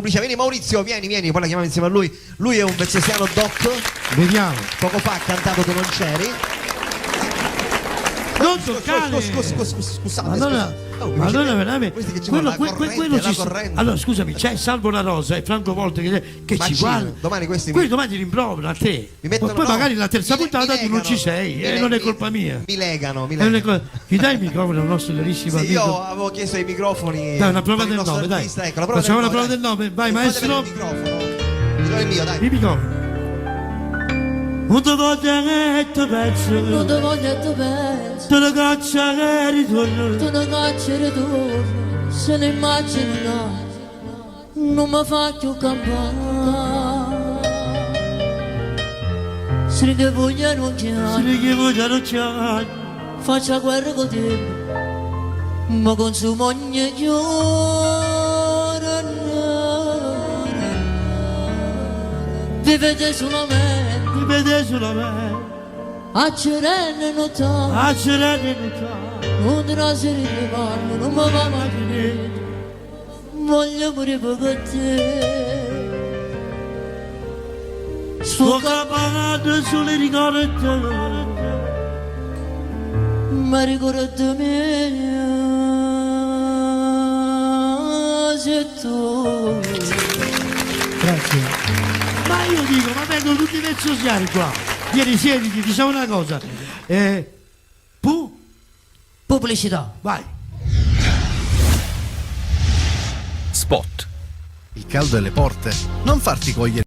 pubblicità. Vieni Maurizio, vieni, poi la chiamiamo insieme a lui. Lui è un vezzesiano doc. Vediamo. Poco fa ha cantato Tu non c'eri. Non toccare. Scusate. Madonna, veramente. Quello ci corrente. allora, scusami, c'è Salvo La Rosa e Franco Volte che ci guarda. Domani questi domani ti rimproverano a te. mettono, poi no, magari la terza mi puntata tu non ci sei, non è colpa mia. Mi legano. Gli dai il microfono al nostro carissimo Sì, amico? io avevo chiesto i microfoni. Dai, una prova per il del nostro nome, dai. artista, ecco, Facciamo una prova del nome, vai maestro. Il microfono. Ce l'ho il mio, dai. Il microfono. Non ti voglio che ti penso, Non ti voglio e ti penso, te la caccia che ritorno. tu non cacci ritorno, se ne immagina, non mi fa più campare. Se ne voglio non Se chiamare, ne che voglio non c'è. faccia guerra con te, ma consumo ogni giorno. Vivete solamente, Ti vede solamente, a cerene notare, a serenità. non te la serie di mano, non mi va mai finire, voglio morire per te. Sto capando sulle ricordo, Ma ricordo me se tu. grazie. Ma io dico, ma vengono tutti i vezzosiani qua. Vieni, siediti, diciamo una cosa. Pubblicità. Vai. Spot. Il caldo alle porte? Non farti cogliere